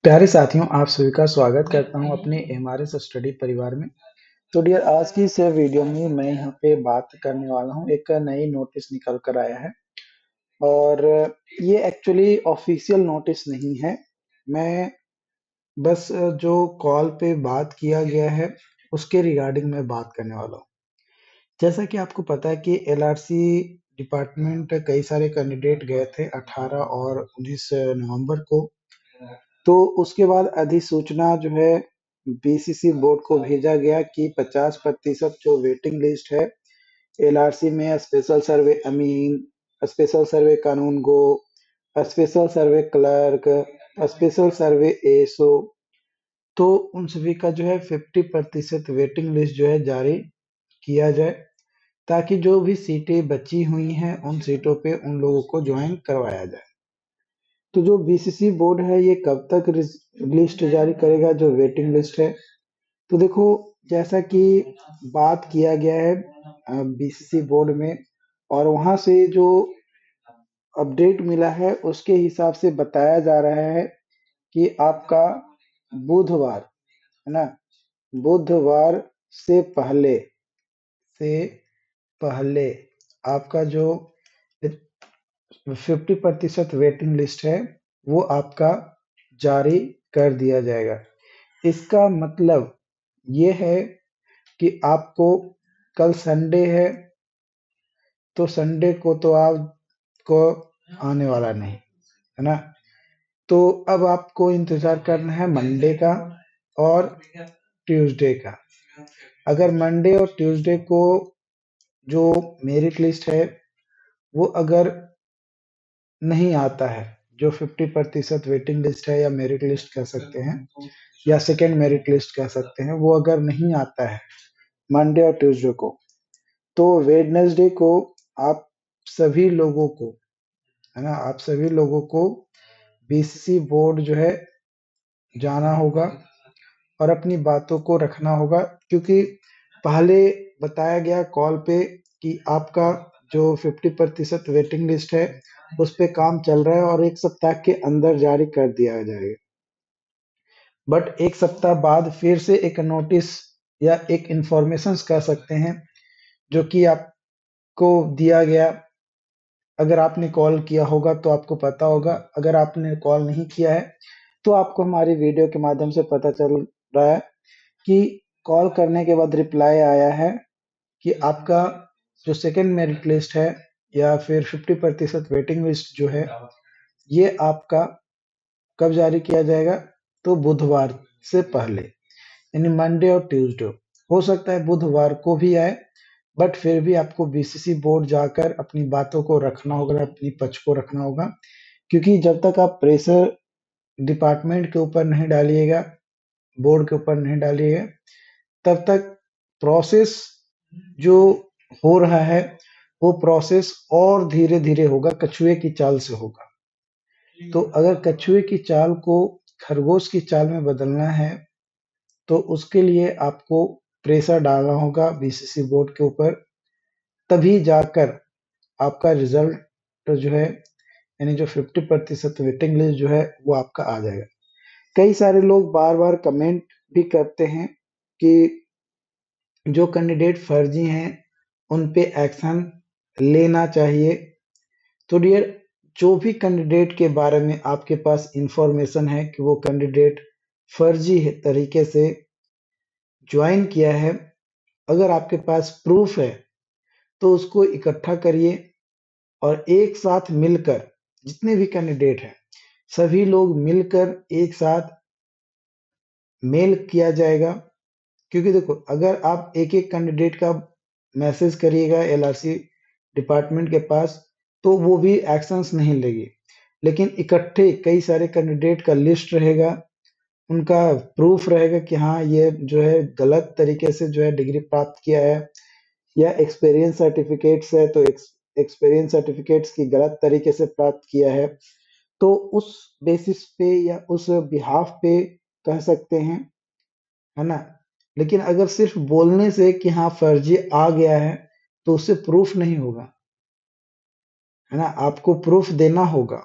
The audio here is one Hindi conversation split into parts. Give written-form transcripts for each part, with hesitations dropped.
प्यारे साथियों, आप सभी का स्वागत करता हूं अपने एमआरएस स्टडी परिवार में। तो डियर, आज की इस वीडियो में मैं यहाँ पे बात करने वाला हूं। एक नई नोटिस निकल कर आया है और ये एक्चुअली ऑफिशियल नोटिस नहीं है। मैं बस जो कॉल पे बात किया गया है उसके रिगार्डिंग मैं बात करने वाला हूँ। जैसा कि आपको पता है कि एलआरसी डिपार्टमेंट कई सारे कैंडिडेट गए थे 18 और 19 नवंबर को। तो उसके बाद अधिसूचना जो है बीसीसी बोर्ड को भेजा गया कि 50% जो वेटिंग लिस्ट है एलआरसी में स्पेशल सर्वे अमीन, स्पेशल सर्वे कानून गो, स्पेशल सर्वे क्लर्क, स्पेशल सर्वे एसओ, तो उन सभी का जो है 50% वेटिंग लिस्ट जो है जारी किया जाए, ताकि जो भी सीटें बची हुई हैं उन सीटों पे उन लोगों को ज्वाइन करवाया जाए। तो जो बीसीसी बोर्ड है ये कब तक लिस्ट जारी करेगा जो वेटिंग लिस्ट है? तो देखो, जैसा कि बात किया गया है बीसीसी बोर्ड में, और वहां से जो अपडेट मिला है उसके हिसाब से बताया जा रहा है कि आपका बुधवार, है ना, बुधवार से से पहले आपका जो 50% वेटिंग लिस्ट है वो आपका जारी कर दिया जाएगा। इसका मतलब ये है कि आपको कल संडे है, तो संडे को तो आपको आने वाला नहीं, है ना। तो अब आपको इंतजार करना है मंडे का और ट्यूसडे का। अगर मंडे और ट्यूसडे को जो मेरिट लिस्ट है वो अगर नहीं आता है, जो 50% वेटिंग लिस्ट है या मेरिट लिस्ट कह सकते हैं या सेकेंड मेरिट लिस्ट कह सकते हैं, वो अगर नहीं आता है मंडे और ट्यूसडे को, तो वेडनेसडे को आप सभी लोगों को, है ना, आप सभी लोगों को बीसीसी बोर्ड जो है जाना होगा और अपनी बातों को रखना होगा, क्योंकि पहले बताया गया कॉल पे कि आपका जो 50% वेटिंग लिस्ट है उस पे काम चल रहा है और एक सप्ताह के अंदर जारी कर दिया जाएगा। बट एक सप्ताह बाद फिर से एक नोटिस या एक इंफॉर्मेशन कह सकते हैं जो कि आपको दिया गया। अगर आपने कॉल किया होगा तो आपको पता होगा, अगर आपने कॉल नहीं किया है तो आपको हमारी वीडियो के माध्यम से पता चल रहा है कि कॉल करने के बाद रिप्लाई आया है कि आपका जो सेकेंड मेरिट लिस्ट है या फिर 50% वेटिंग लिस्ट जो है ये आपका कब जारी किया जाएगा? तो बुधवार से पहले, यानी मंडे और ट्यूसडे। हो सकता है बुधवार को भी आए, बट फिर भी आपको बीसीसी बोर्ड जाकर अपनी बातों को रखना होगा, अपनी पक्ष को रखना होगा, क्योंकि जब तक आप प्रेशर डिपार्टमेंट के ऊपर नहीं डालिएगा, बोर्ड के ऊपर नहीं डालिएगा, तब तक प्रोसेस जो हो रहा है वो प्रोसेस और धीरे धीरे होगा, कछुए की चाल से होगा। तो अगर कछुए की चाल को खरगोश की चाल में बदलना है तो उसके लिए आपको प्रेशर डालना होगा बीसीसी बोर्ड के ऊपर, तभी जाकर आपका रिजल्ट जो है, यानी जो 50% वेटिंग लिस्ट जो है वो आपका आ जाएगा। कई सारे लोग बार बार कमेंट भी करते हैं कि जो कैंडिडेट फर्जी हैं उन पे एक्शन लेना चाहिए। तो डियर, जो भी कैंडिडेट के बारे में आपके पास इंफॉर्मेशन है कि वो कैंडिडेट फर्जी तरीके से ज्वाइन किया है, अगर आपके पास प्रूफ है तो उसको इकट्ठा करिए और एक साथ मिलकर, जितने भी कैंडिडेट हैं सभी लोग मिलकर एक साथ मेल किया जाएगा। क्योंकि देखो, अगर आप एक एक कैंडिडेट का मैसेज करिएगा एलआरसी डिपार्टमेंट के पास तो वो भी एक्शंस नहीं लेगी, लेकिन इकट्ठे कई सारे कैंडिडेट का लिस्ट रहेगा, उनका प्रूफ रहेगा कि हाँ ये जो है गलत तरीके से जो है डिग्री प्राप्त किया है, या एक्सपीरियंस सर्टिफिकेट्स है तो एक्सपीरियंस सर्टिफिकेट्स की गलत तरीके से प्राप्त किया है, तो उस बेसिस पे या उस बिहाफ पे कह सकते हैं, है ना। लेकिन अगर सिर्फ बोलने से कि हाँ फर्जी आ गया है तो उससे प्रूफ नहीं होगा, है ना। आपको प्रूफ देना होगा,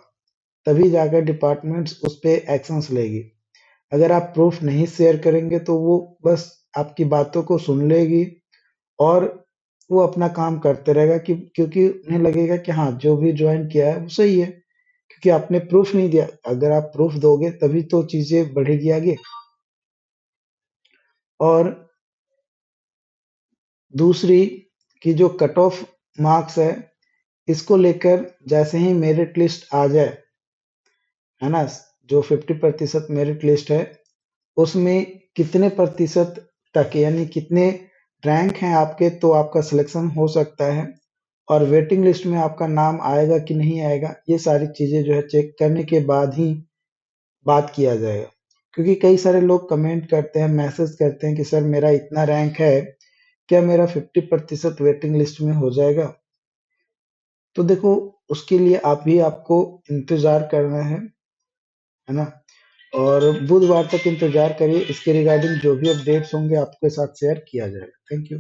तभी जाकर डिपार्टमेंट्स उस पे एक्शंस लेगी। अगर आप प्रूफ नहीं शेयर करेंगे तो वो बस आपकी बातों को सुन लेगी और वो अपना काम करते रहेगा कि क्योंकि उन्हें लगेगा कि हाँ, जो भी ज्वाइन किया है वो सही है, क्योंकि आपने प्रूफ नहीं दिया। अगर आप प्रूफ दोगे तभी तो चीजें बढ़ेगी आगे। और दूसरी कि जो कट ऑफ मार्क्स है, इसको लेकर जैसे ही मेरिट लिस्ट आ जाए, है ना, जो 50% मेरिट लिस्ट है उसमें कितने प्रतिशत तक यानी कितने रैंक हैं आपके तो आपका सिलेक्शन हो सकता है, और वेटिंग लिस्ट में आपका नाम आएगा कि नहीं आएगा, ये सारी चीजें जो है चेक करने के बाद ही बात किया जाएगा। क्योंकि कई सारे लोग कमेंट करते हैं, मैसेज करते हैं कि सर मेरा इतना रैंक है, क्या मेरा 50% वेटिंग लिस्ट में हो जाएगा? तो देखो, उसके लिए आपको इंतजार करना है ना, और बुधवार तक इंतजार करिए। इसके रिगार्डिंग जो भी अपडेट्स होंगे आपके साथ शेयर किया जाएगा। Thank you.